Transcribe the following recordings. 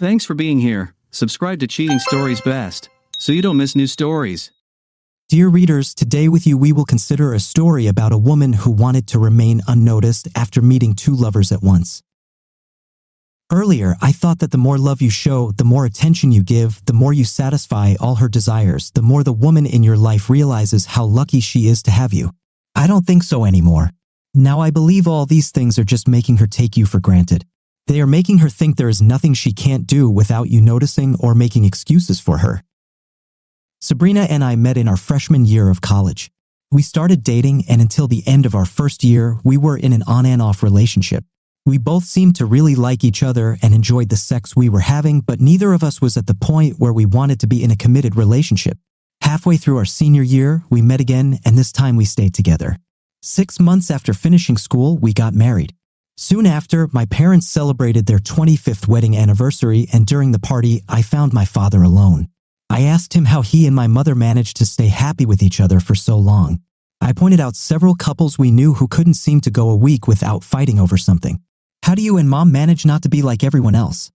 Thanks for being here. Subscribe to Cheating Stories Best, so you don't miss new stories. Dear readers, today with you we will consider a story about a woman who wanted to remain unnoticed after meeting two lovers at once. Earlier, I thought that the more love you show, the more attention you give, the more you satisfy all her desires, the more the woman in your life realizes how lucky she is to have you. I don't think so anymore. Now I believe all these things are just making her take you for granted. They are making her think there is nothing she can't do without you noticing or making excuses for her. Sabrina and I met in our freshman year of college. We started dating, and until the end of our first year, we were in an on and off relationship. We both seemed to really like each other and enjoyed the sex we were having, but neither of us was at the point where we wanted to be in a committed relationship. Halfway through our senior year, we met again, and this time we stayed together. 6 months after finishing school, we got married. Soon after, my parents celebrated their 25th wedding anniversary, and during the party, I found my father alone. I asked him how he and my mother managed to stay happy with each other for so long. I pointed out several couples we knew who couldn't seem to go a week without fighting over something. How do you and mom manage not to be like everyone else?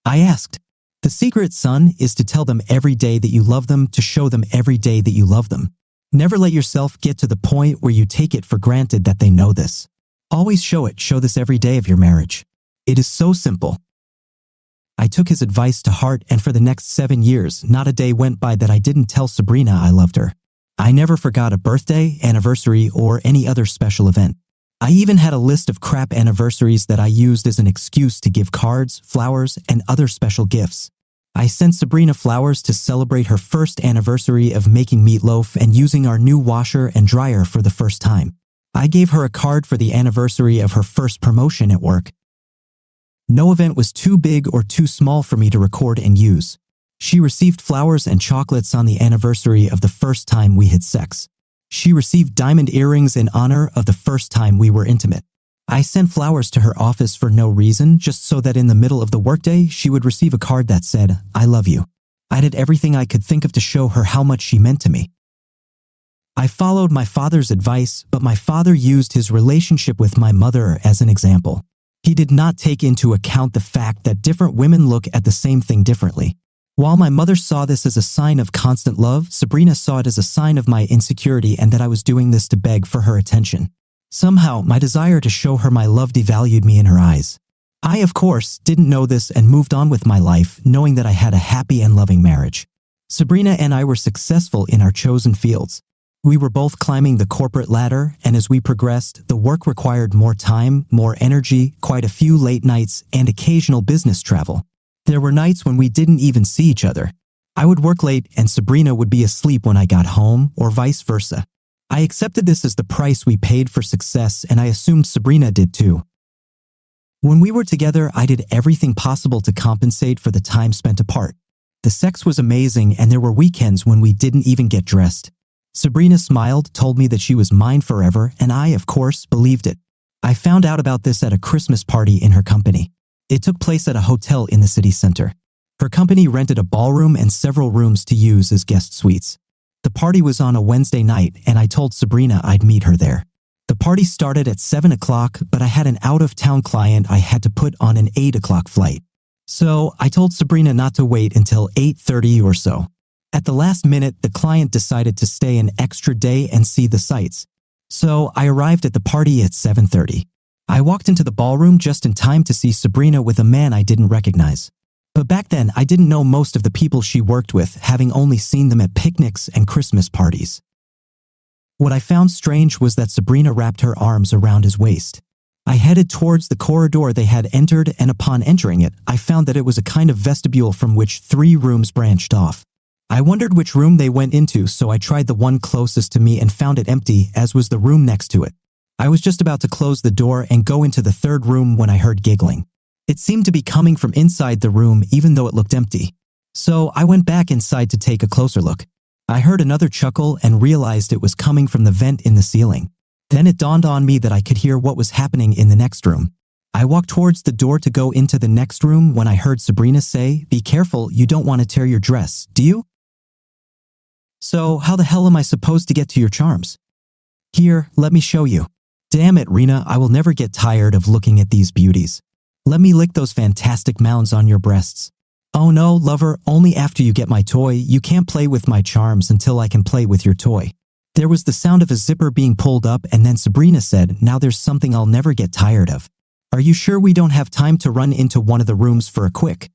I asked. The secret, son, is to tell them every day that you love them, to show them every day that you love them. Never let yourself get to the point where you take it for granted that they know this. Always show this every day of your marriage. It is so simple. I took his advice to heart, and for the next 7 years, not a day went by that I didn't tell Sabrina I loved her. I never forgot a birthday, anniversary, or any other special event. I even had a list of crap anniversaries that I used as an excuse to give cards, flowers, and other special gifts. I sent Sabrina flowers to celebrate her first anniversary of making meatloaf and using our new washer and dryer for the first time. I gave her a card for the anniversary of her first promotion at work. No event was too big or too small for me to record and use. She received flowers and chocolates on the anniversary of the first time we had sex. She received diamond earrings in honor of the first time we were intimate. I sent flowers to her office for no reason, just so that in the middle of the workday she would receive a card that said, "I love you." I did everything I could think of to show her how much she meant to me. I followed my father's advice, but my father used his relationship with my mother as an example. He did not take into account the fact that different women look at the same thing differently. While my mother saw this as a sign of constant love, Sabrina saw it as a sign of my insecurity and that I was doing this to beg for her attention. Somehow, my desire to show her my love devalued me in her eyes. I, of course, didn't know this and moved on with my life, knowing that I had a happy and loving marriage. Sabrina and I were successful in our chosen fields. We were both climbing the corporate ladder, and as we progressed, the work required more time, more energy, quite a few late nights, and occasional business travel. There were nights when we didn't even see each other. I would work late and Sabrina would be asleep when I got home, or vice versa. I accepted this as the price we paid for success, and I assumed Sabrina did too. When we were together, I did everything possible to compensate for the time spent apart. The sex was amazing, and there were weekends when we didn't even get dressed. Sabrina smiled, told me that she was mine forever, and I, of course, believed it. I found out about this at a Christmas party in her company. It took place at a hotel in the city center. Her company rented a ballroom and several rooms to use as guest suites. The party was on a Wednesday night, and I told Sabrina I'd meet her there. The party started at 7 o'clock, but I had an out-of-town client I had to put on an 8 o'clock flight. So I told Sabrina not to wait until 8:30 or so. At the last minute, the client decided to stay an extra day and see the sights. So I arrived at the party at 7:30. I walked into the ballroom just in time to see Sabrina with a man I didn't recognize. But back then, I didn't know most of the people she worked with, having only seen them at picnics and Christmas parties. What I found strange was that Sabrina wrapped her arms around his waist. I headed towards the corridor they had entered, and upon entering it, I found that it was a kind of vestibule from which 3 rooms branched off. I wondered which room they went into, so I tried the one closest to me and found it empty, as was the room next to it. I was just about to close the door and go into the 3rd room when I heard giggling. It seemed to be coming from inside the room, even though it looked empty. So I went back inside to take a closer look. I heard another chuckle and realized it was coming from the vent in the ceiling. Then it dawned on me that I could hear what was happening in the next room. I walked towards the door to go into the next room when I heard Sabrina say, "Be careful, you don't want to tear your dress, do you?" "So how the hell am I supposed to get to your charms?" "Here, let me show you." "Damn it, Rena, I will never get tired of looking at these beauties." Let me lick those fantastic mounds on your breasts. Oh no, lover, only after you get my toy. You can't play with my charms until I can play with your toy. There was the sound of a zipper being pulled up, and then Sabrina said, now there's something I'll never get tired of. Are you sure we don't have time to run into one of the rooms for a quick?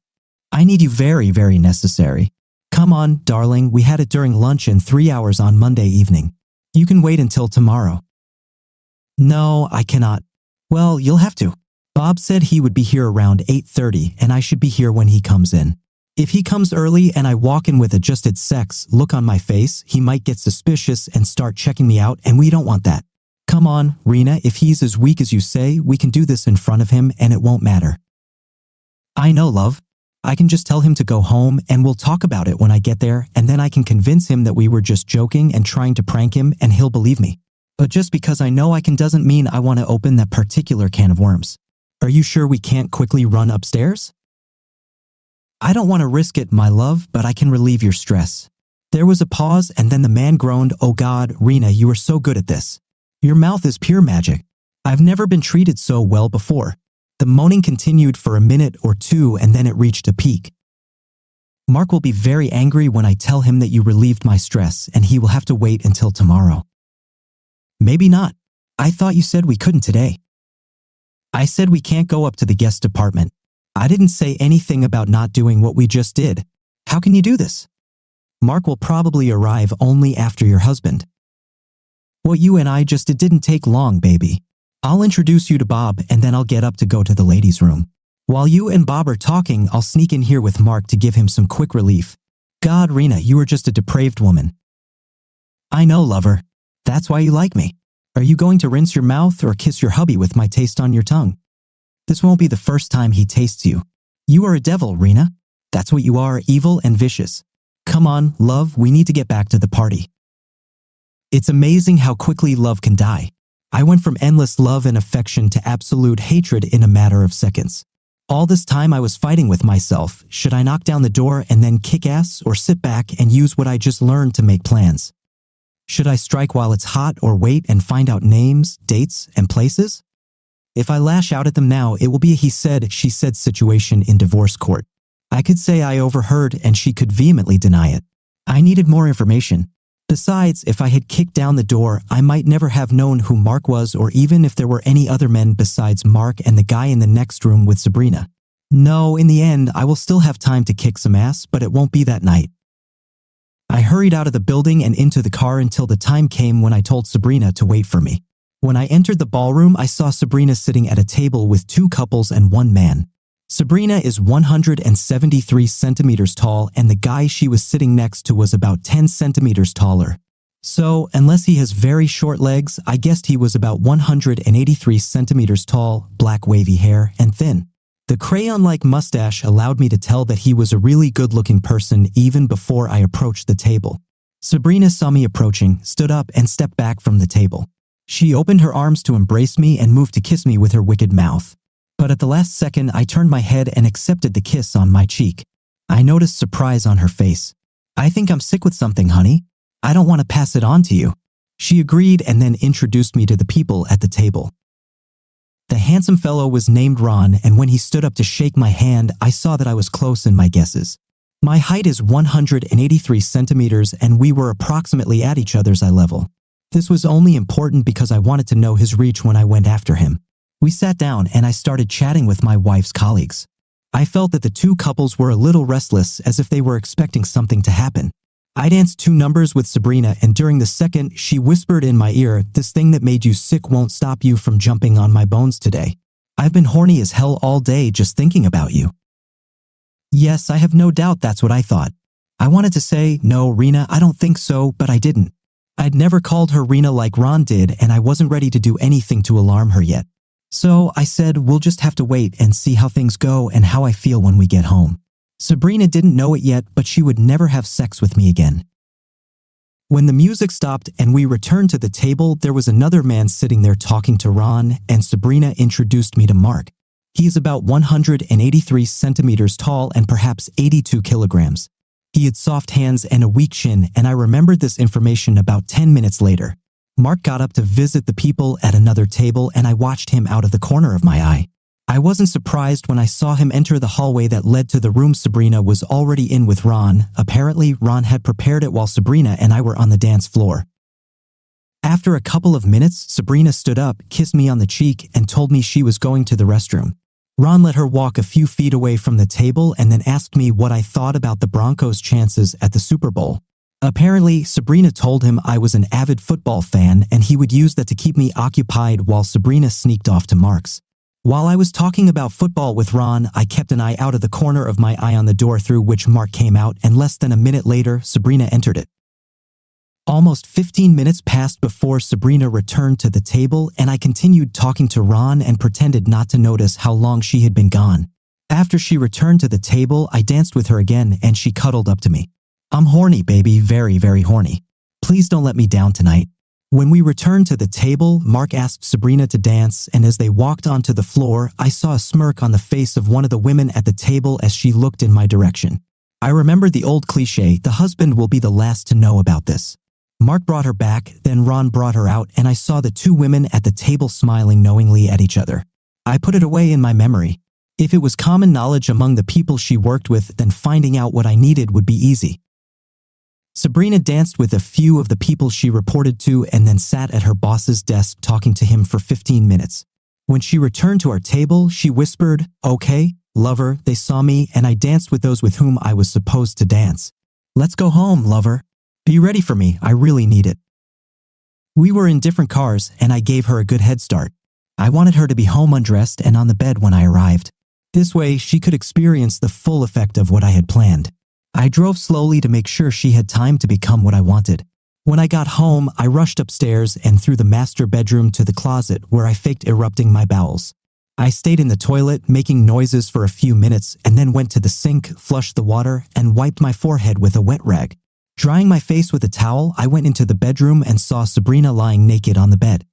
I need you very, very necessary. Come on, darling, we had it during lunch and 3 hours on Monday evening. You can wait until tomorrow. No, I cannot. Well, you'll have to. Bob said he would be here around 8:30 and I should be here when he comes in. If he comes early and I walk in with a just had sex look on my face, he might get suspicious and start checking me out, and we don't want that. Come on, Rena, if he's as weak as you say, we can do this in front of him and it won't matter. I know, love. I can just tell him to go home and we'll talk about it when I get there, and then I can convince him that we were just joking and trying to prank him and he'll believe me. But just because I know I can doesn't mean I want to open that particular can of worms. Are you sure we can't quickly run upstairs? I don't want to risk it, my love, but I can relieve your stress. There was a pause and then the man groaned, oh God, Rena, you are so good at this. Your mouth is pure magic. I've never been treated so well before. The moaning continued for a minute or two and then it reached a peak. Mark will be very angry when I tell him that you relieved my stress, and he will have to wait until tomorrow. Maybe not. I thought you said we couldn't today. I said we can't go up to the guest department. I didn't say anything about not doing what we just did. How can you do this? Mark will probably arrive only after your husband. What you and I just did didn't take long, baby. I'll introduce you to Bob and then I'll get up to go to the ladies' room. While you and Bob are talking, I'll sneak in here with Mark to give him some quick relief. God, Rena, you are just a depraved woman. I know, lover. That's why you like me. Are you going to rinse your mouth or kiss your hubby with my taste on your tongue? This won't be the first time he tastes you. You are a devil, Rena. That's what you are, evil and vicious. Come on, love, we need to get back to the party. It's amazing how quickly love can die. I went from endless love and affection to absolute hatred in a matter of seconds. All this time I was fighting with myself. Should I knock down the door and then kick ass, or sit back and use what I just learned to make plans? Should I strike while it's hot or wait and find out names, dates, and places? If I lash out at them now, it will be a he said, she said situation in divorce court. I could say I overheard and she could vehemently deny it. I needed more information. Besides, if I had kicked down the door, I might never have known who Mark was, or even if there were any other men besides Mark and the guy in the next room with Sabrina. No, in the end, I will still have time to kick some ass, but it won't be that night. I hurried out of the building and into the car until the time came when I told Sabrina to wait for me. When I entered the ballroom, I saw Sabrina sitting at a table with 2 couples and 1 man. Sabrina is 173 centimeters tall, and the guy she was sitting next to was about 10 centimeters taller. So, unless he has very short legs, I guessed he was about 183 centimeters tall, black wavy hair, and thin. The crayon-like mustache allowed me to tell that he was a really good-looking person even before I approached the table. Sabrina saw me approaching, stood up, and stepped back from the table. She opened her arms to embrace me and moved to kiss me with her wicked mouth. But at the last second, I turned my head and accepted the kiss on my cheek. I noticed surprise on her face. I think I'm sick with something, honey. I don't want to pass it on to you. She agreed and then introduced me to the people at the table. The handsome fellow was named Ron, and when he stood up to shake my hand, I saw that I was close in my guesses. My height is 183 centimeters, and we were approximately at each other's eye level. This was only important because I wanted to know his reach when I went after him. We sat down and I started chatting with my wife's colleagues. I felt that the 2 couples were a little restless, as if they were expecting something to happen. I danced 2 numbers with Sabrina, and during the second, she whispered in my ear, "This thing that made you sick won't stop you from jumping on my bones today. I've been horny as hell all day just thinking about you." Yes, I have no doubt that's what I thought. I wanted to say, "No, Rena, I don't think so," but I didn't. I'd never called her Rena like Ron did, and I wasn't ready to do anything to alarm her yet. So I said, "We'll just have to wait and see how things go and how I feel when we get home." Sabrina didn't know it yet, but she would never have sex with me again. When the music stopped and we returned to the table, there was another man sitting there talking to Ron, and Sabrina introduced me to Mark. He is about 183 centimeters tall and perhaps 82 kilograms. He had soft hands and a weak chin, and I remembered this information about 10 minutes later. Mark got up to visit the people at another table, and I watched him out of the corner of my eye. I wasn't surprised when I saw him enter the hallway that led to the room Sabrina was already in with Ron. Apparently, Ron had prepared it while Sabrina and I were on the dance floor. After a couple of minutes, Sabrina stood up, kissed me on the cheek, and told me she was going to the restroom. Ron let her walk a few feet away from the table and then asked me what I thought about the Broncos' chances at the Super Bowl. Apparently, Sabrina told him I was an avid football fan and he would use that to keep me occupied while Sabrina sneaked off to Mark's. While I was talking about football with Ron, I kept an eye out of the corner of my eye on the door through which Mark came out, and less than a minute later, Sabrina entered it. Almost 15 minutes passed before Sabrina returned to the table, and I continued talking to Ron and pretended not to notice how long she had been gone. After she returned to the table, I danced with her again and she cuddled up to me. "I'm horny, baby, very, very horny. Please don't let me down tonight." When we returned to the table, Mark asked Sabrina to dance, and as they walked onto the floor, I saw a smirk on the face of one of the women at the table as she looked in my direction. I remembered the old cliche, the husband will be the last to know about this. Mark brought her back, then Ron brought her out, and I saw the two women at the table smiling knowingly at each other. I put it away in my memory. If it was common knowledge among the people she worked with, then finding out what I needed would be easy. Sabrina danced with a few of the people she reported to and then sat at her boss's desk talking to him for 15 minutes. When she returned to our table, she whispered, "Okay, lover, they saw me and I danced with those with whom I was supposed to dance. Let's go home, lover. Be ready for me, I really need it." We were in different cars and I gave her a good head start. I wanted her to be home undressed and on the bed when I arrived. This way, she could experience the full effect of what I had planned. I drove slowly to make sure she had time to become what I wanted. When I got home, I rushed upstairs and through the master bedroom to the closet where I faked erupting my bowels. I stayed in the toilet, making noises for a few minutes, and then went to the sink, flushed the water, and wiped my forehead with a wet rag. Drying my face with a towel, I went into the bedroom and saw Sabrina lying naked on the bed.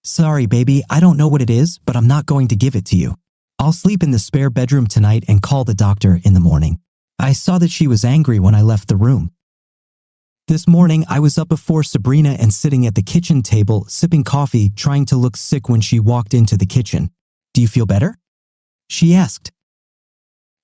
"Sorry, baby, I don't know what it is, but I'm not going to give it to you. I'll sleep in the spare bedroom tonight and call the doctor in the morning." I saw that she was angry when I left the room. This morning, I was up before Sabrina and sitting at the kitchen table, sipping coffee, trying to look sick when she walked into the kitchen. "Do you feel better?" she asked.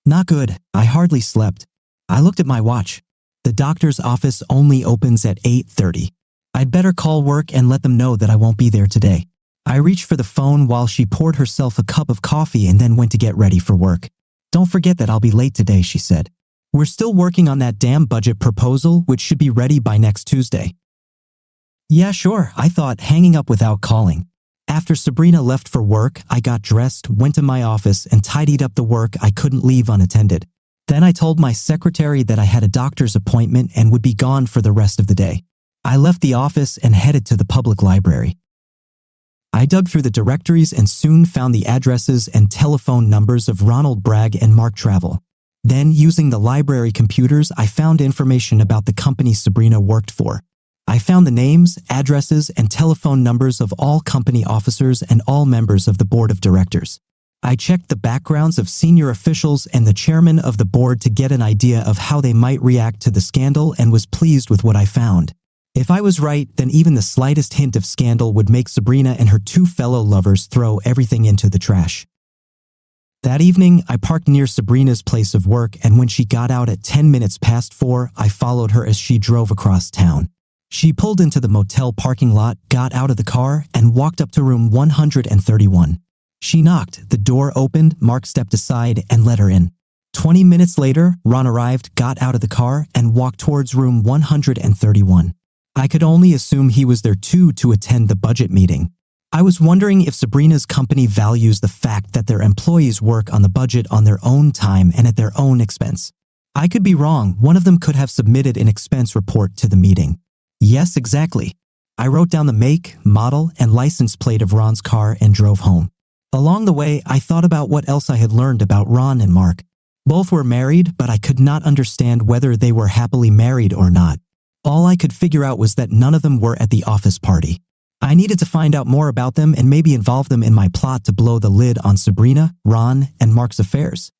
"Not good. I hardly slept." I looked at my watch. The doctor's office only opens at 8:30. I'd better call work and let them know that I won't be there today. I reached for the phone while she poured herself a cup of coffee and then went to get ready for work. "Don't forget that I'll be late today," she said. "We're still working on that damn budget proposal, which should be ready by next Tuesday." "Yeah, sure," I thought, hanging up without calling. After Sabrina left for work, I got dressed, went to my office, and tidied up the work I couldn't leave unattended. Then I told my secretary that I had a doctor's appointment and would be gone for the rest of the day. I left the office and headed to the public library. I dug through the directories and soon found the addresses and telephone numbers of Ronald Bragg and Mark Travel. Then, using the library computers, I found information about the company Sabrina worked for. I found the names, addresses, and telephone numbers of all company officers and all members of the board of directors. I checked the backgrounds of senior officials and the chairman of the board to get an idea of how they might react to the scandal and was pleased with what I found. If I was right, then even the slightest hint of scandal would make Sabrina and her two fellow lovers throw everything into the trash. That evening, I parked near Sabrina's place of work, and when she got out at 10 minutes past 4, I followed her as she drove across town. She pulled into the motel parking lot, got out of the car, and walked up to room 131. She knocked, the door opened, Mark stepped aside, and let her in. 20 minutes later, Ron arrived, got out of the car, and walked towards room 131. I could only assume he was there too to attend the budget meeting. I was wondering if Sabrina's company values the fact that their employees work on the budget on their own time and at their own expense. I could be wrong. One of them could have submitted an expense report to the meeting. Yes, exactly. I wrote down the make, model, and license plate of Ron's car and drove home. Along the way, I thought about what else I had learned about Ron and Mark. Both were married, but I could not understand whether they were happily married or not. All I could figure out was that none of them were at the office party. I needed to find out more about them and maybe involve them in my plot to blow the lid on Sabrina, Ron, and Mark's affairs.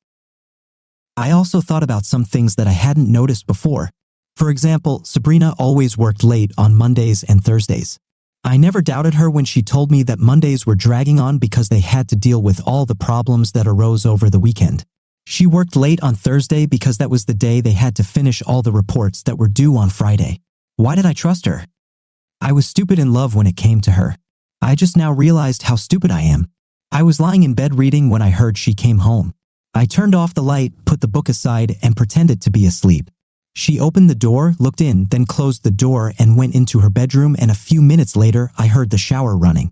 I also thought about some things that I hadn't noticed before. For example, Sabrina always worked late on Mondays and Thursdays. I never doubted her when she told me that Mondays were dragging on because they had to deal with all the problems that arose over the weekend. She worked late on Thursday because that was the day they had to finish all the reports that were due on Friday. Why did I trust her? I was stupid in love when it came to her. I just now realized how stupid I am. I was lying in bed reading when I heard she came home. I turned off the light, put the book aside, and pretended to be asleep. She opened the door, looked in, then closed the door and went into her bedroom, and a few minutes later, I heard the shower running.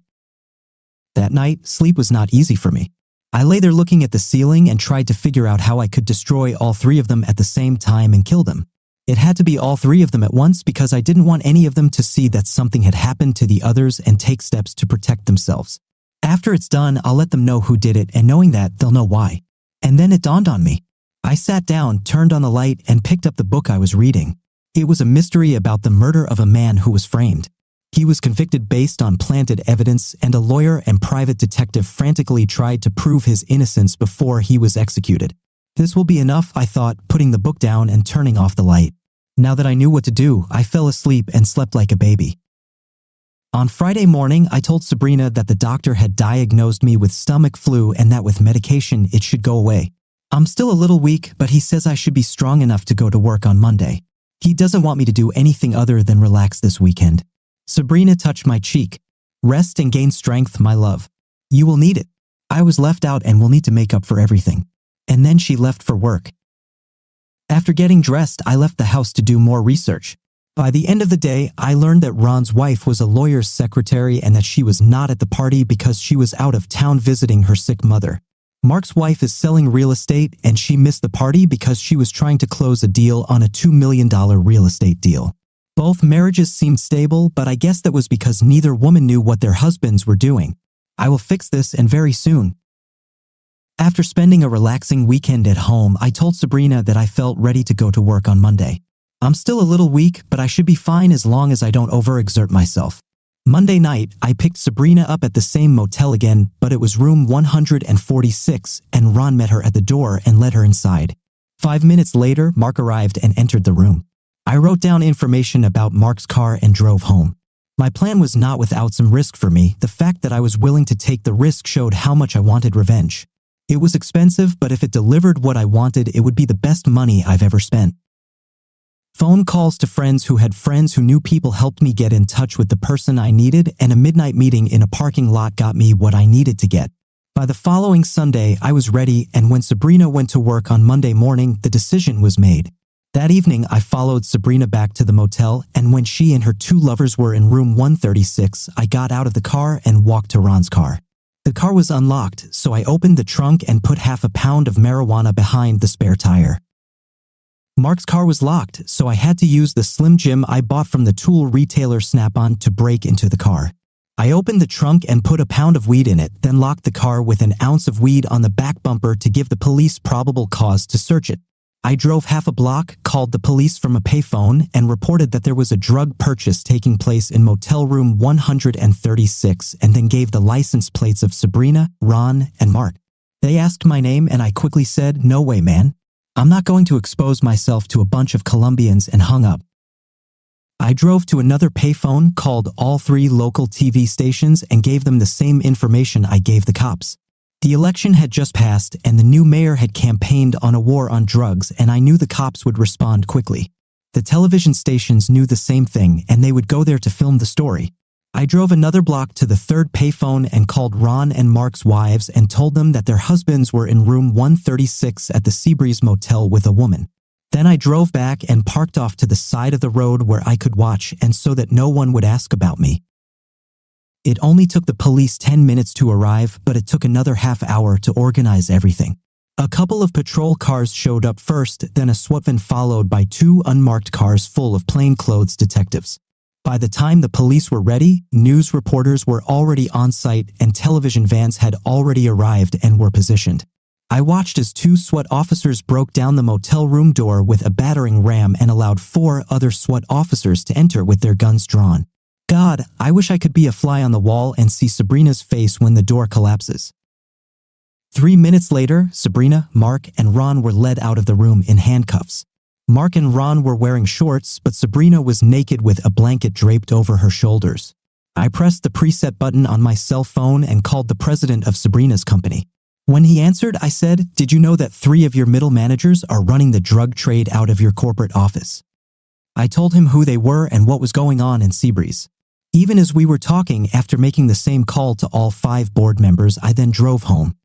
That night, sleep was not easy for me. I lay there looking at the ceiling and tried to figure out how I could destroy all three of them at the same time and kill them. It had to be all three of them at once because I didn't want any of them to see that something had happened to the others and take steps to protect themselves. After it's done, I'll let them know who did it, and knowing that, they'll know why. And then it dawned on me. I sat down, turned on the light, and picked up the book I was reading. It was a mystery about the murder of a man who was framed. He was convicted based on planted evidence, and a lawyer and private detective frantically tried to prove his innocence before he was executed. This will be enough, I thought, putting the book down and turning off the light. Now that I knew what to do, I fell asleep and slept like a baby. On Friday morning, I told Sabrina that the doctor had diagnosed me with stomach flu and that with medication it should go away. I'm still a little weak, but he says I should be strong enough to go to work on Monday. He doesn't want me to do anything other than relax this weekend. Sabrina touched my cheek. Rest and gain strength, my love. You will need it. I was left out and will need to make up for everything. And then she left for work. After getting dressed, I left the house to do more research. By the end of the day, I learned that Ron's wife was a lawyer's secretary and that she was not at the party because she was out of town visiting her sick mother. Mark's wife is selling real estate and she missed the party because she was trying to close a deal on a $2 million real estate deal. Both marriages seemed stable, but I guess that was because neither woman knew what their husbands were doing. I will fix this, and very soon. After spending a relaxing weekend at home, I told Sabrina that I felt ready to go to work on Monday. I'm still a little weak, but I should be fine as long as I don't overexert myself. Monday night, I picked Sabrina up at the same motel again, but it was room 146, and Ron met her at the door and led her inside. 5 minutes later, Mark arrived and entered the room. I wrote down information about Mark's car and drove home. My plan was not without some risk for me. The fact that I was willing to take the risk showed how much I wanted revenge. It was expensive, but if it delivered what I wanted, it would be the best money I've ever spent. Phone calls to friends who had friends who knew people helped me get in touch with the person I needed, and a midnight meeting in a parking lot got me what I needed to get. By the following Sunday, I was ready, and when Sabrina went to work on Monday morning, the decision was made. That evening, I followed Sabrina back to the motel, and when she and her two lovers were in room 136, I got out of the car and walked to Ron's car. The car was unlocked, so I opened the trunk and put half a pound of marijuana behind the spare tire. Mark's car was locked, so I had to use the Slim Jim I bought from the tool retailer Snap-on to break into the car. I opened the trunk and put a pound of weed in it, then locked the car with an ounce of weed on the back bumper to give the police probable cause to search it. I drove half a block, called the police from a payphone, and reported that there was a drug purchase taking place in motel room 136, and then gave the license plates of Sabrina, Ron, and Mark. They asked my name and I quickly said, "No way, man. I'm not going to expose myself to a bunch of Colombians," and hung up. I drove to another payphone, called all three local TV stations, and gave them the same information I gave the cops. The election had just passed, and the new mayor had campaigned on a war on drugs, and I knew the cops would respond quickly. The television stations knew the same thing, and they would go there to film the story. I drove another block to the third payphone and called Ron and Mark's wives and told them that their husbands were in room 136 at the Seabreeze Motel with a woman. Then I drove back and parked off to the side of the road where I could watch and so that no one would ask about me. It only took the police 10 minutes to arrive, but it took another half hour to organize everything. A couple of patrol cars showed up first, then a SWAT van followed by 2 unmarked cars full of plainclothes detectives. By the time the police were ready, news reporters were already on site and television vans had already arrived and were positioned. I watched as 2 SWAT officers broke down the motel room door with a battering ram and allowed 4 other SWAT officers to enter with their guns drawn. God, I wish I could be a fly on the wall and see Sabrina's face when the door collapses. 3 minutes later, Sabrina, Mark, and Ron were led out of the room in handcuffs. Mark and Ron were wearing shorts, but Sabrina was naked with a blanket draped over her shoulders. I pressed the preset button on my cell phone and called the president of Sabrina's company. When he answered, I said, "Did you know that 3 of your middle managers are running the drug trade out of your corporate office?" I told him who they were and what was going on in Seabreeze. Even as we were talking, after making the same call to all 5 board members, I then drove home.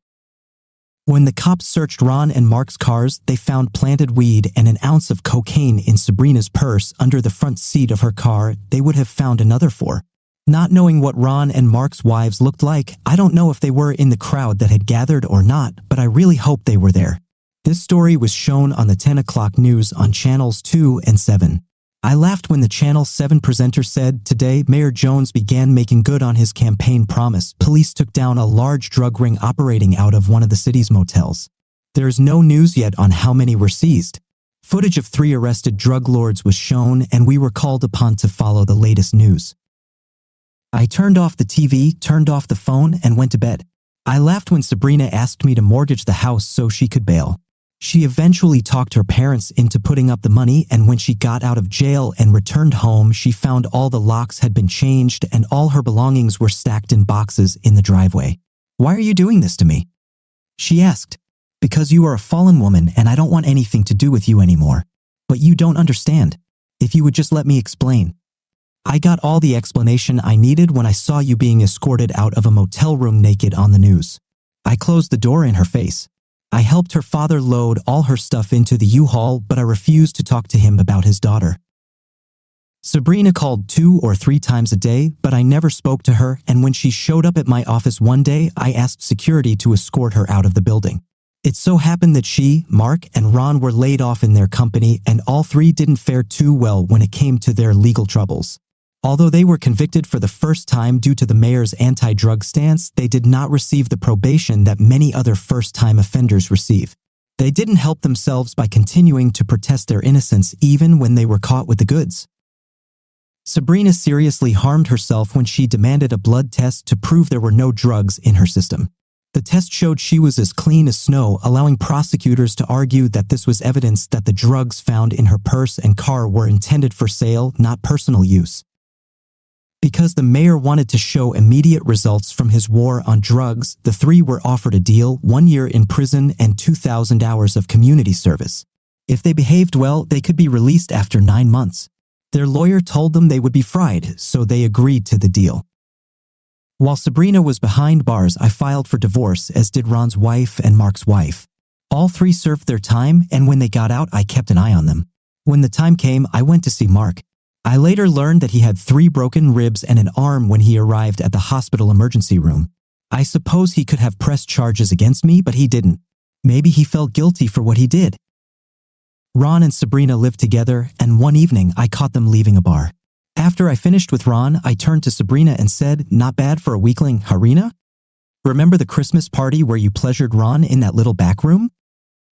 When the cops searched Ron and Mark's cars, they found planted weed and an ounce of cocaine in Sabrina's purse under the front seat of her car. They would have found another 4. Not knowing what Ron and Mark's wives looked like, I don't know if they were in the crowd that had gathered or not, but I really hope they were there. This story was shown on the 10 o'clock news on channels 2 and 7. I laughed when the Channel 7 presenter said, "Today, Mayor Jones began making good on his campaign promise. Police took down a large drug ring operating out of one of the city's motels." There is no news yet on how many were seized. Footage of 3 arrested drug lords was shown, and we were called upon to follow the latest news. I turned off the TV, turned off the phone, and went to bed. I laughed when Sabrina asked me to mortgage the house so she could bail. She eventually talked her parents into putting up the money, and when she got out of jail and returned home, she found all the locks had been changed and all her belongings were stacked in boxes in the driveway. "Why are you doing this to me?" she asked. "Because you are a fallen woman and I don't want anything to do with you anymore. But you don't understand. If you would just let me explain." I got all the explanation I needed when I saw you being escorted out of a motel room naked on the news. I closed the door in her face. I helped her father load all her stuff into the U-Haul, but I refused to talk to him about his daughter. Sabrina called 2 or 3 times a day, but I never spoke to her, and when she showed up at my office one day, I asked security to escort her out of the building. It so happened that she, Mark, and Ron were laid off in their company, and all 3 didn't fare too well when it came to their legal troubles. Although they were convicted for the first time due to the mayor's anti-drug stance, they did not receive the probation that many other first-time offenders receive. They didn't help themselves by continuing to protest their innocence even when they were caught with the goods. Sabrina seriously harmed herself when she demanded a blood test to prove there were no drugs in her system. The test showed she was as clean as snow, allowing prosecutors to argue that this was evidence that the drugs found in her purse and car were intended for sale, not personal use. Because the mayor wanted to show immediate results from his war on drugs, the 3 were offered a deal: 1 year in prison and 2,000 hours of community service. If they behaved well, they could be released after 9 months. Their lawyer told them they would be fried, so they agreed to the deal. While Sabrina was behind bars, I filed for divorce, as did Ron's wife and Mark's wife. All 3 served their time, and when they got out, I kept an eye on them. When the time came, I went to see Mark. I later learned that he had 3 broken ribs and an arm when he arrived at the hospital emergency room. I suppose he could have pressed charges against me, but he didn't. Maybe he felt guilty for what he did. Ron and Sabrina lived together, and one evening I caught them leaving a bar. After I finished with Ron, I turned to Sabrina and said, "Not bad for a weakling, Harina? Remember the Christmas party where you pleasured Ron in that little back room?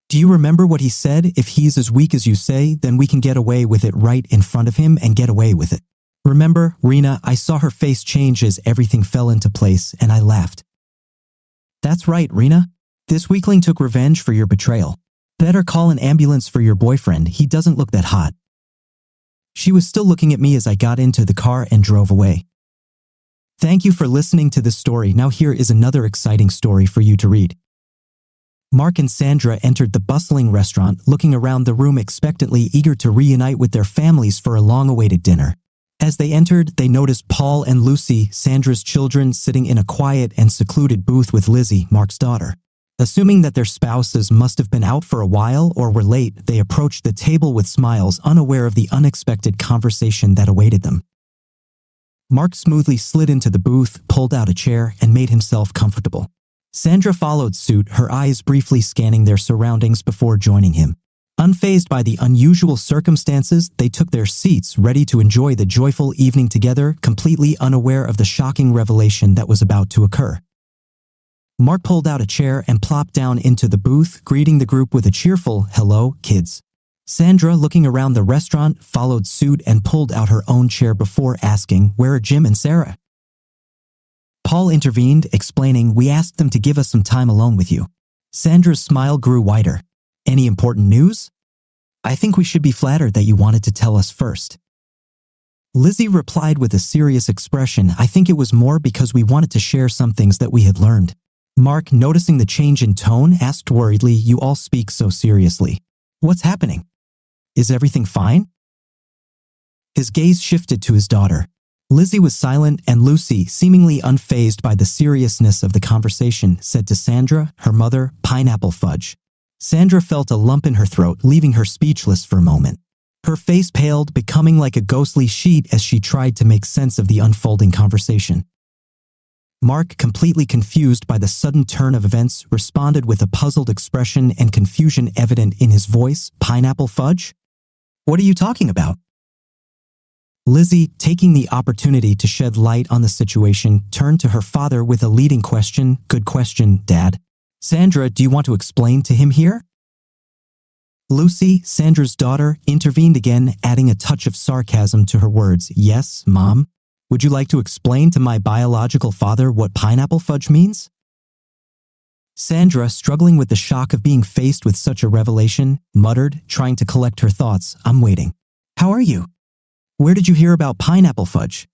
Do you remember what he said? If he's as weak as you say, then we can get away with it right in front of him and get away with it." Remember, Rena? I saw her face change as everything fell into place, and I laughed. "That's right, Rena. This weakling took revenge for your betrayal. Better call an ambulance for your boyfriend. He doesn't look that hot." She was still looking at me as I got into the car and drove away. Thank you for listening to this story. Now here is another exciting story for you to read. Mark and Sandra entered the bustling restaurant, looking around the room expectantly, eager to reunite with their families for a long-awaited dinner. As they entered, they noticed Paul and Lucy, Sandra's children, sitting in a quiet and secluded booth with Lizzie, Mark's daughter. Assuming that their spouses must have been out for a while or were late, they approached the table with smiles, unaware of the unexpected conversation that awaited them. Mark smoothly slid into the booth, pulled out a chair, and made himself comfortable. Sandra followed suit, her eyes briefly scanning their surroundings before joining him. Unfazed by the unusual circumstances, they took their seats, ready to enjoy the joyful evening together, completely unaware of the shocking revelation that was about to occur. Mark pulled out a chair and plopped down into the booth, greeting the group with a cheerful, "Hello, kids." Sandra, looking around the restaurant, followed suit and pulled out her own chair before asking, "Where are Jim and Sarah?" Paul intervened, explaining, "We asked them to give us some time alone with you." Sandra's smile grew wider. "Any important news?" "I think we should be flattered that you wanted to tell us first." Lizzie replied with a serious expression. I think it was more because we wanted to share some things that we had learned. Mark, noticing the change in tone, asked worriedly, you all speak so seriously. What's happening? Is everything fine? His gaze shifted to his daughter. Lizzie was silent, and Lucy, seemingly unfazed by the seriousness of the conversation, said to Sandra, her mother, pineapple fudge. Sandra felt a lump in her throat, leaving her speechless for a moment. Her face paled, becoming like a ghostly sheet as she tried to make sense of the unfolding conversation. Mark, completely confused by the sudden turn of events, responded with a puzzled expression and confusion evident in his voice. Pineapple fudge? What are you talking about? Lizzie, taking the opportunity to shed light on the situation, turned to her father with a leading question. Good question, Dad. Sandra, do you want to explain to him here? Lucy, Sandra's daughter, intervened again, adding a touch of sarcasm to her words. Yes, Mom. Would you like to explain to my biological father what pineapple fudge means? Sandra, struggling with the shock of being faced with such a revelation, muttered, trying to collect her thoughts. I'm waiting. How are you? Where did you hear about pineapple fudge?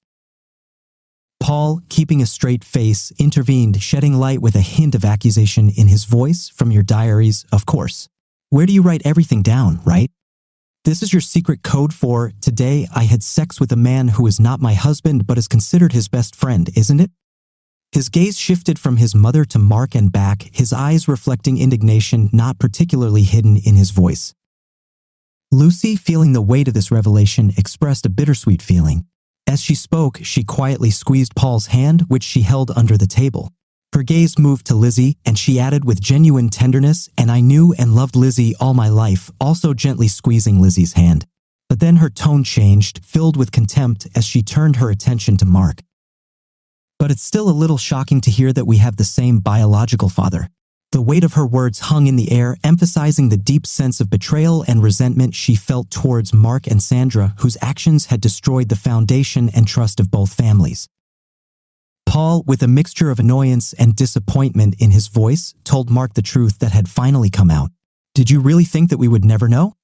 Paul, keeping a straight face, intervened, shedding light with a hint of accusation in his voice. From your diaries, of course. Where do you write everything down, right? This is your secret code for, today I had sex with a man who is not my husband but is considered his best friend, isn't it? His gaze shifted from his mother to Mark and back, his eyes reflecting indignation not particularly hidden in his voice. Lucy, feeling the weight of this revelation, expressed a bittersweet feeling. As she spoke, she quietly squeezed Paul's hand, which she held under the table. Her gaze moved to Lizzie, and she added with genuine tenderness, and I knew and loved Lizzie all my life, also gently squeezing Lizzie's hand. But then her tone changed, filled with contempt as she turned her attention to Mark. But it's still a little shocking to hear that we have the same biological father. The weight of her words hung in the air, emphasizing the deep sense of betrayal and resentment she felt towards Mark and Sandra, whose actions had destroyed the foundation and trust of both families. Paul, with a mixture of annoyance and disappointment in his voice, told Mark the truth that had finally come out. Did you really think that we would never know?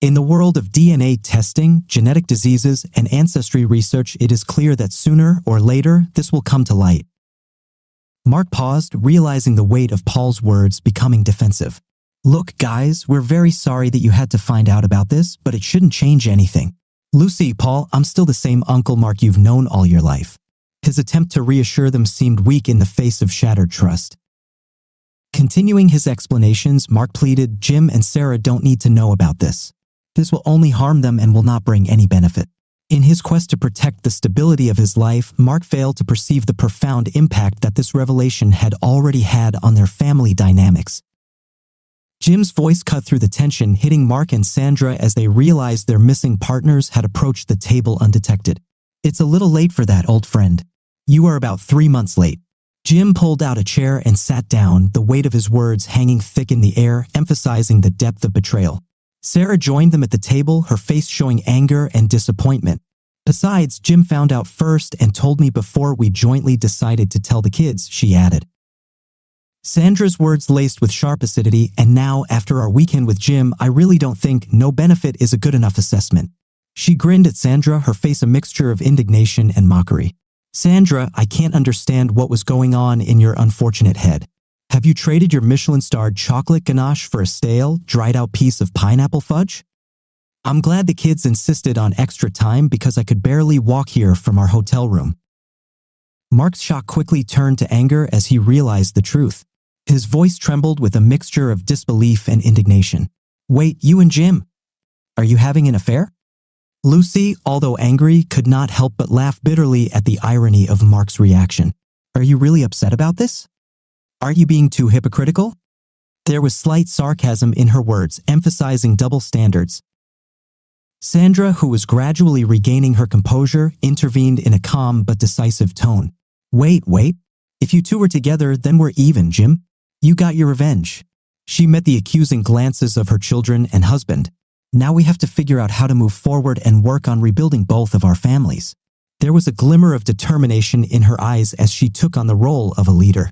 In the world of DNA testing, genetic diseases, and ancestry research, it is clear that sooner or later this will come to light. Mark paused, realizing the weight of Paul's words, becoming defensive. Look, guys, we're very sorry that you had to find out about this, but it shouldn't change anything. Lucy, Paul, I'm still the same Uncle Mark you've known all your life. His attempt to reassure them seemed weak in the face of shattered trust. Continuing his explanations, Mark pleaded, Jim and Sarah don't need to know about this. This will only harm them and will not bring any benefit. In his quest to protect the stability of his life, Mark failed to perceive the profound impact that this revelation had already had on their family dynamics. Jim's voice cut through the tension, hitting Mark and Sandra as they realized their missing partners had approached the table undetected. It's a little late for that, old friend. You are about 3 months late. Jim pulled out a chair and sat down, the weight of his words hanging thick in the air, emphasizing the depth of betrayal. Sarah joined them at the table, her face showing anger and disappointment. Besides, Jim found out first and told me before we jointly decided to tell the kids, she added. Sandra's words laced with sharp acidity, and now, after our weekend with Jim, I really don't think no benefit is a good enough assessment. She grinned at Sandra, her face a mixture of indignation and mockery. Sandra, I can't understand what was going on in your unfortunate head. Have you traded your Michelin-starred chocolate ganache for a stale, dried-out piece of pineapple fudge? I'm glad the kids insisted on extra time because I could barely walk here from our hotel room. Mark's shock quickly turned to anger as he realized the truth. His voice trembled with a mixture of disbelief and indignation. Wait, you and Jim? Are you having an affair? Lucy, although angry, could not help but laugh bitterly at the irony of Mark's reaction. Are you really upset about this? Aren't you being too hypocritical? There was slight sarcasm in her words, emphasizing double standards. Sandra, who was gradually regaining her composure, intervened in a calm but decisive tone. Wait. If you two were together, then we're even, Jim. You got your revenge. She met the accusing glances of her children and husband. Now we have to figure out how to move forward and work on rebuilding both of our families. There was a glimmer of determination in her eyes as she took on the role of a leader.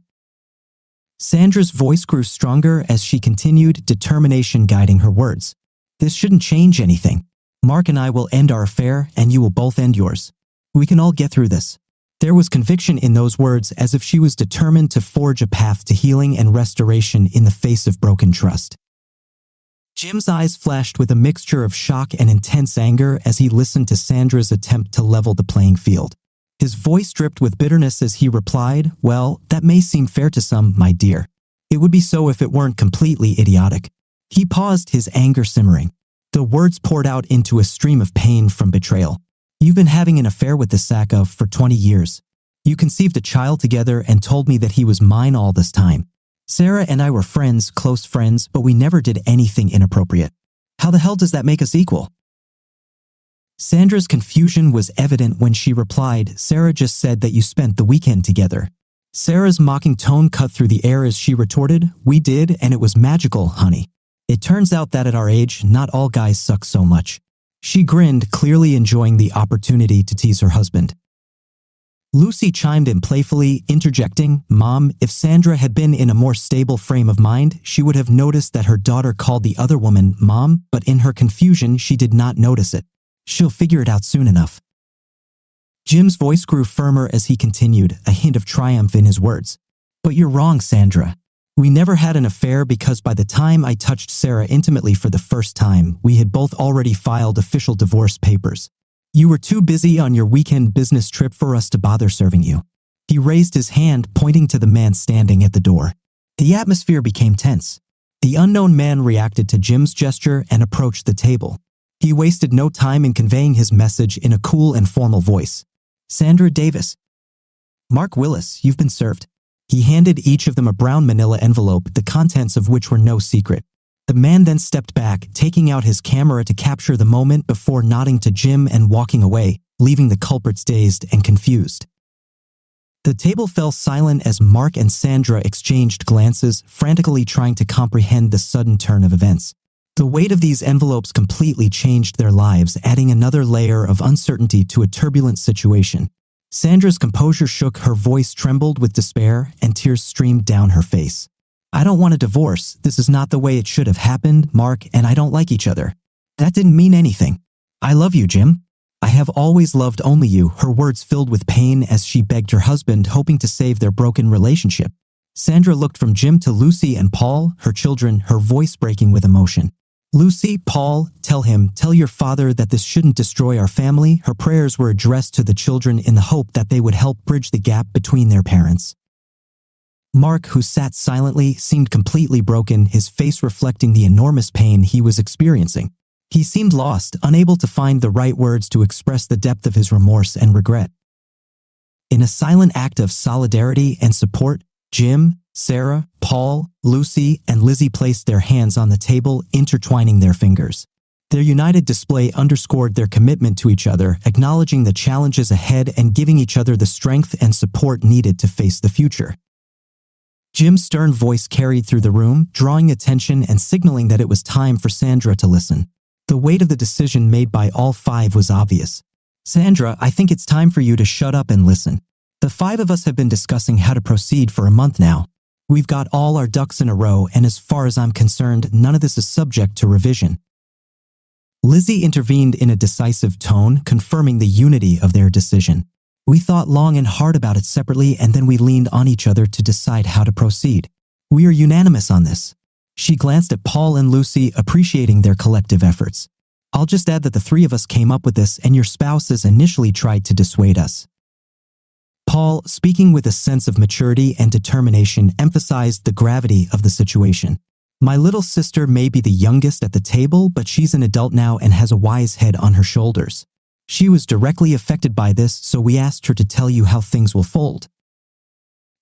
Sandra's voice grew stronger as she continued, determination guiding her words. This shouldn't change anything. Mark and I will end our affair, and you will both end yours. We can all get through this." There was conviction in those words, as if she was determined to forge a path to healing and restoration in the face of broken trust. Jim's eyes flashed with a mixture of shock and intense anger as he listened to Sandra's attempt to level the playing field. His voice dripped with bitterness as he replied, "Well, that may seem fair to some, my dear. It would be so if it weren't completely idiotic." He paused, his anger simmering. The words poured out into a stream of pain from betrayal. "You've been having an affair with this sack of for 20 years. You conceived a child together and told me that he was mine all this time. Sarah and I were friends, close friends, but we never did anything inappropriate. How the hell does that make us equal?" Sandra's confusion was evident when she replied, "Sarah just said that you spent the weekend together." Sarah's mocking tone cut through the air as she retorted, "We did, and it was magical, honey. It turns out that at our age, not all guys suck so much." She grinned, clearly enjoying the opportunity to tease her husband. Lucy chimed in playfully, interjecting, "Mom, if Sandra had been in a more stable frame of mind, she would have noticed that her daughter called the other woman Mom, but in her confusion, she did not notice it. She'll figure it out soon enough." Jim's voice grew firmer as he continued, a hint of triumph in his words. "But you're wrong, Sandra. We never had an affair because by the time I touched Sarah intimately for the first time, we had both already filed official divorce papers. You were too busy on your weekend business trip for us to bother serving you." He raised his hand, pointing to the man standing at the door. The atmosphere became tense. The unknown man reacted to Jim's gesture and approached the table. He wasted no time in conveying his message in a cool and formal voice. "Sandra Davis. Mark Willis, you've been served." He handed each of them a brown manila envelope, the contents of which were no secret. The man then stepped back, taking out his camera to capture the moment before nodding to Jim and walking away, leaving the culprits dazed and confused. The table fell silent as Mark and Sandra exchanged glances, frantically trying to comprehend the sudden turn of events. The weight of these envelopes completely changed their lives, adding another layer of uncertainty to a turbulent situation. Sandra's composure shook, her voice trembled with despair, and tears streamed down her face. "I don't want a divorce. This is not the way it should have happened. Mark and I don't like each other. That didn't mean anything. I love you, Jim. I have always loved only you," her words filled with pain as she begged her husband, hoping to save their broken relationship. Sandra looked from Jim to Lucy and Paul, her children, her voice breaking with emotion. "Lucy, Paul, tell your father that this shouldn't destroy our family." Her prayers were addressed to the children in the hope that they would help bridge the gap between their parents. Mark, who sat silently, seemed completely broken, his face reflecting the enormous pain he was experiencing. He seemed lost, unable to find the right words to express the depth of his remorse and regret. In a silent act of solidarity and support, Jim, Sarah, Paul, Lucy, and Lizzie placed their hands on the table, intertwining their fingers. Their united display underscored their commitment to each other, acknowledging the challenges ahead and giving each other the strength and support needed to face the future. Jim's stern voice carried through the room, drawing attention and signaling that it was time for Sandra to listen. The weight of the decision made by all five was obvious. "Sandra, I think it's time for you to shut up and listen. The five of us have been discussing how to proceed for a month now. We've got all our ducks in a row, and as far as I'm concerned, none of this is subject to revision." Lizzie intervened in a decisive tone, confirming the unity of their decision. "We thought long and hard about it separately, and then we leaned on each other to decide how to proceed. We are unanimous on this." She glanced at Paul and Lucy, appreciating their collective efforts. "I'll just add that the three of us came up with this, and your spouses initially tried to dissuade us." Paul, speaking with a sense of maturity and determination, emphasized the gravity of the situation. "My little sister may be the youngest at the table, but she's an adult now and has a wise head on her shoulders. She was directly affected by this, so we asked her to tell you how things will fold."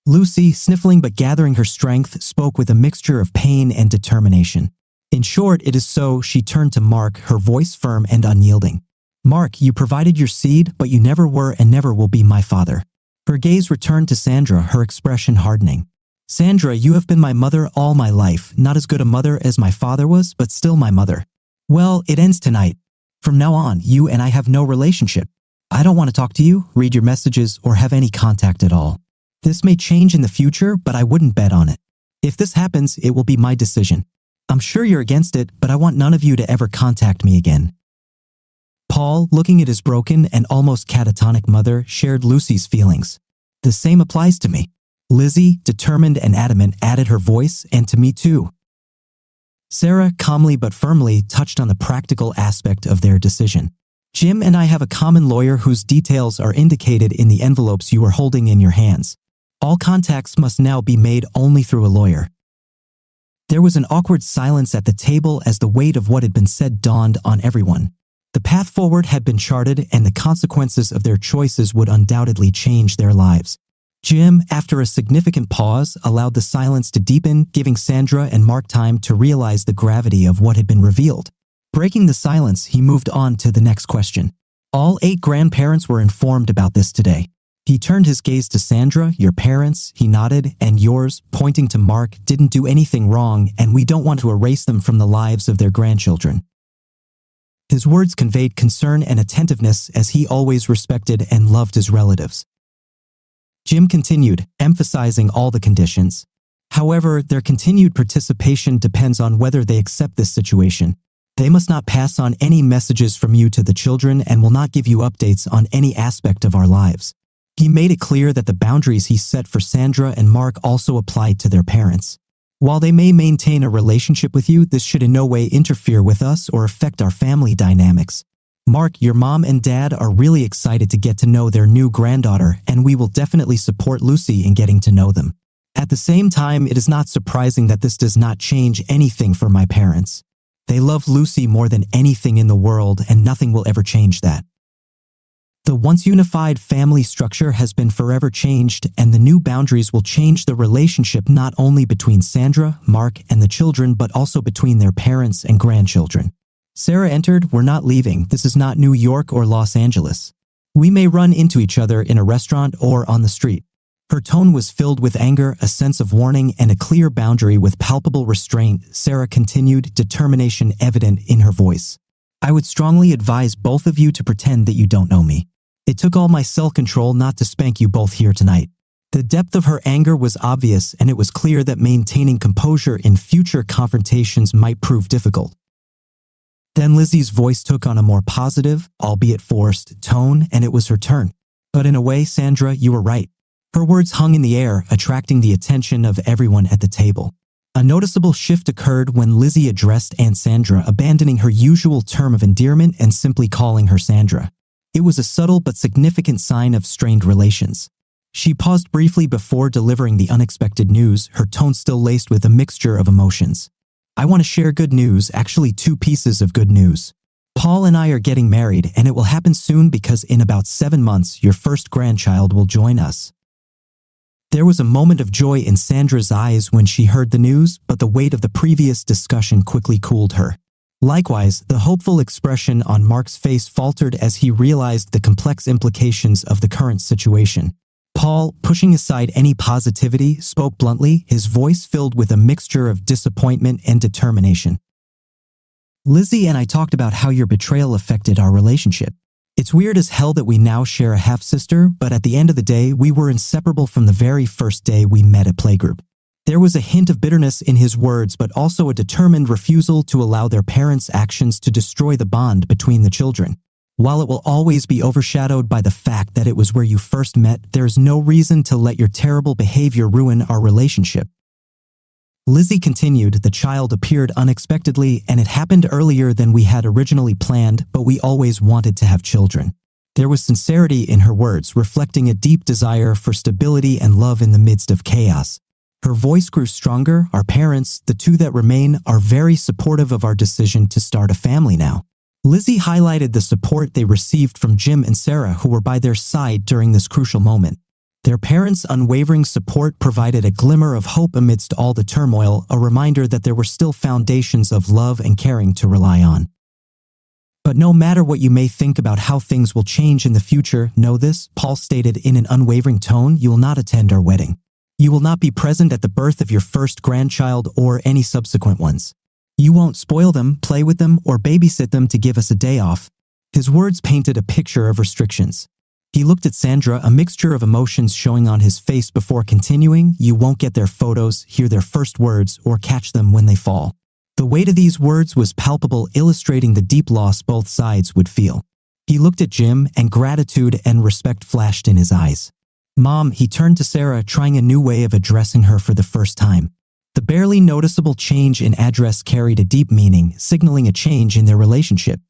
Lucy, sniffling but gathering her strength, spoke with a mixture of pain and determination. "In short, it is so." She turned to Mark, her voice firm and unyielding. "Mark, you provided your seed, but you never were and never will be my father." Her gaze returned to Sandra, her expression hardening. "Sandra, you have been my mother all my life, not as good a mother as my father was, but still my mother. Well, it ends tonight. From now on, you and I have no relationship. I don't want to talk to you, read your messages, or have any contact at all. This may change in the future, but I wouldn't bet on it. If this happens, it will be my decision. I'm sure you're against it, but I want none of you to ever contact me again." Paul, looking at his broken and almost catatonic mother, shared Lucy's feelings. The same applies to me. Lizzie, determined and adamant, added her voice, and to me too. Sarah, calmly but firmly, touched on the practical aspect of their decision. Jim and I have a common lawyer whose details are indicated in the envelopes you are holding in your hands. All contacts must now be made only through a lawyer. There was an awkward silence at the table as the weight of what had been said dawned on everyone. The path forward had been charted, and the consequences of their choices would undoubtedly change their lives. Jim, after a significant pause, allowed the silence to deepen, giving Sandra and Mark time to realize the gravity of what had been revealed. Breaking the silence, he moved on to the next question. All 8 grandparents were informed about this today. He turned his gaze to Sandra. Your parents, he nodded, and yours, pointing to Mark, didn't do anything wrong, and we don't want to erase them from the lives of their grandchildren. His words conveyed concern and attentiveness as he always respected and loved his relatives. Jim continued, emphasizing all the conditions. However, their continued participation depends on whether they accept this situation. They must not pass on any messages from you to the children and will not give you updates on any aspect of our lives. He made it clear that the boundaries he set for Sandra and Mark also applied to their parents. While they may maintain a relationship with you, this should in no way interfere with us or affect our family dynamics. Mark, your mom and dad are really excited to get to know their new granddaughter, and we will definitely support Lucy in getting to know them. At the same time, it is not surprising that this does not change anything for my parents. They love Lucy more than anything in the world, and nothing will ever change that. The once unified family structure has been forever changed, and the new boundaries will change the relationship not only between Sandra, Mark, and the children, but also between their parents and grandchildren. Sarah entered. We're not leaving. This is not New York or Los Angeles. We may run into each other in a restaurant or on the street. Her tone was filled with anger, a sense of warning, and a clear boundary with palpable restraint. Sarah continued, determination evident in her voice. I would strongly advise both of you to pretend that you don't know me. It took all my self-control not to spank you both here tonight. The depth of her anger was obvious, and it was clear that maintaining composure in future confrontations might prove difficult. Then Lizzie's voice took on a more positive, albeit forced, tone, and it was her turn. But in a way, Sandra, you were right. Her words hung in the air, attracting the attention of everyone at the table. A noticeable shift occurred when Lizzie addressed Aunt Sandra, abandoning her usual term of endearment and simply calling her Sandra. It was a subtle but significant sign of strained relations. She paused briefly before delivering the unexpected news, her tone still laced with a mixture of emotions. I want to share good news, actually 2 pieces of good news. Paul and I are getting married, and it will happen soon because in about 7 months, your first grandchild will join us. There was a moment of joy in Sandra's eyes when she heard the news, but the weight of the previous discussion quickly cooled her. Likewise, the hopeful expression on Mark's face faltered as he realized the complex implications of the current situation. Paul, pushing aside any positivity, spoke bluntly, his voice filled with a mixture of disappointment and determination. Lizzie and I talked about how your betrayal affected our relationship. It's weird as hell that we now share a half-sister, but at the end of the day, we were inseparable from the very first day we met at playgroup. There was a hint of bitterness in his words, but also a determined refusal to allow their parents' actions to destroy the bond between the children. While it will always be overshadowed by the fact that it was where you first met, there is no reason to let your terrible behavior ruin our relationship. Lizzie continued, the child appeared unexpectedly, and it happened earlier than we had originally planned, but we always wanted to have children. There was sincerity in her words, reflecting a deep desire for stability and love in the midst of chaos. Her voice grew stronger. Our parents, the 2 that remain, are very supportive of our decision to start a family now. Lizzie highlighted the support they received from Jim and Sarah, who were by their side during this crucial moment. Their parents' unwavering support provided a glimmer of hope amidst all the turmoil, a reminder that there were still foundations of love and caring to rely on. But no matter what you may think about how things will change in the future, know this, Paul stated in an unwavering tone, you will not attend our wedding. You will not be present at the birth of your first grandchild or any subsequent ones. You won't spoil them, play with them, or babysit them to give us a day off. His words painted a picture of restrictions. He looked at Sandra, a mixture of emotions showing on his face before continuing, you won't get their photos, hear their first words, or catch them when they fall. The weight of these words was palpable, illustrating the deep loss both sides would feel. He looked at Jim, and gratitude and respect flashed in his eyes. "Mom," he turned to Sarah, trying a new way of addressing her for the first time. The barely noticeable change in address carried a deep meaning, signaling a change in their relationship.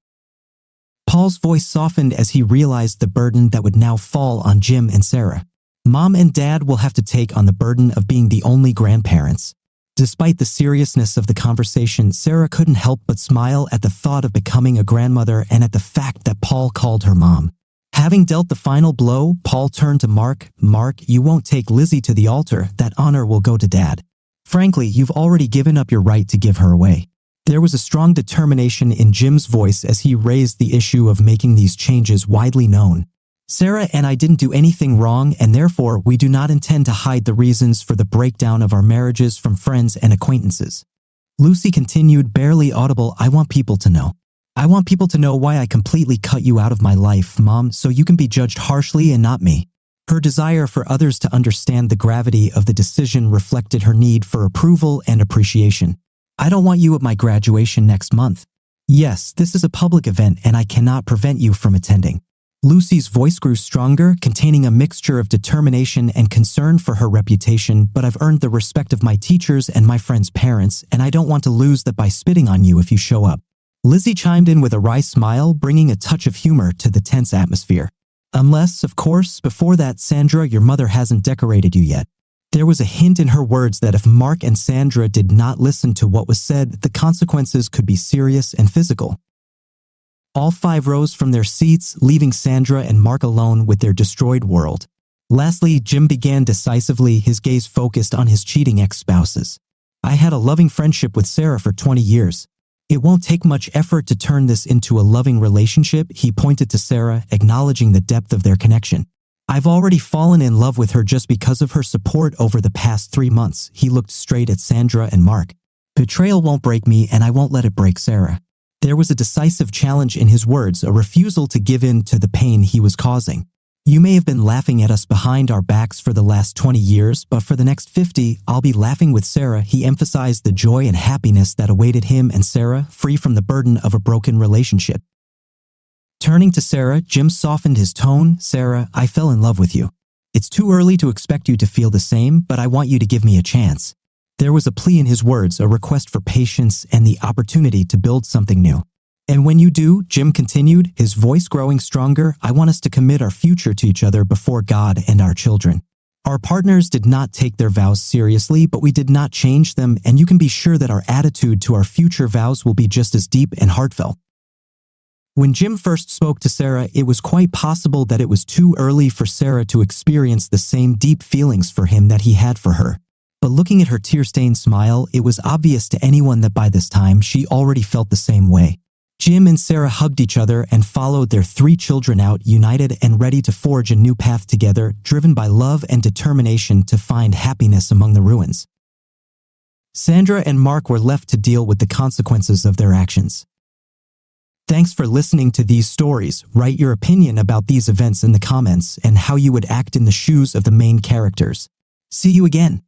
Paul's voice softened as he realized the burden that would now fall on Jim and Sarah. Mom and Dad will have to take on the burden of being the only grandparents. Despite the seriousness of the conversation, Sarah couldn't help but smile at the thought of becoming a grandmother and at the fact that Paul called her mom. Having dealt the final blow, Paul turned to Mark. "Mark, you won't take Lizzie to the altar. That honor will go to Dad. Frankly, you've already given up your right to give her away." There was a strong determination in Jim's voice as he raised the issue of making these changes widely known. "Sarah and I didn't do anything wrong, and therefore we do not intend to hide the reasons for the breakdown of our marriages from friends and acquaintances." Lucy continued, barely audible, "I want people to know. I want people to know why I completely cut you out of my life, Mom, so you can be judged harshly and not me." Her desire for others to understand the gravity of the decision reflected her need for approval and appreciation. "I don't want you at my graduation next month. Yes, this is a public event and I cannot prevent you from attending." Lucy's voice grew stronger, containing a mixture of determination and concern for her reputation, "But I've earned the respect of my teachers and my friends' parents, and I don't want to lose that by spitting on you if you show up." Lizzie chimed in with a wry smile, bringing a touch of humor to the tense atmosphere. "Unless, of course, before that, Sandra, your mother hasn't decorated you yet." There was a hint in her words that if Mark and Sandra did not listen to what was said, the consequences could be serious and physical. All five rose from their seats, leaving Sandra and Mark alone with their destroyed world. Lastly, Jim began decisively, his gaze focused on his cheating ex-spouses. "I had a loving friendship with Sarah for 20 years. It won't take much effort to turn this into a loving relationship," he pointed to Sarah, acknowledging the depth of their connection. "I've already fallen in love with her just because of her support over the past 3 months." He looked straight at Sandra and Mark. "Betrayal won't break me, and I won't let it break Sarah." There was a decisive challenge in his words, a refusal to give in to the pain he was causing. "You may have been laughing at us behind our backs for the last 20 years, but for the next 50, I'll be laughing with Sarah." He emphasized the joy and happiness that awaited him and Sarah, free from the burden of a broken relationship. Turning to Sarah, Jim softened his tone. "Sarah, I fell in love with you. It's too early to expect you to feel the same, but I want you to give me a chance." There was a plea in his words, a request for patience and the opportunity to build something new. "And when you do," Jim continued, his voice growing stronger, "I want us to commit our future to each other before God and our children." Our partners did not take their vows seriously, but we did not change them, and you can be sure that our attitude to our future vows will be just as deep and heartfelt. When Jim first spoke to Sarah, it was quite possible that it was too early for Sarah to experience the same deep feelings for him that he had for her. But looking at her tear-stained smile, it was obvious to anyone that by this time she already felt the same way. Jim and Sarah hugged each other and followed their 3 children out, united and ready to forge a new path together, driven by love and determination to find happiness among the ruins. Sandra and Mark were left to deal with the consequences of their actions. Thanks for listening to these stories. Write your opinion about these events in the comments and how you would act in the shoes of the main characters. See you again.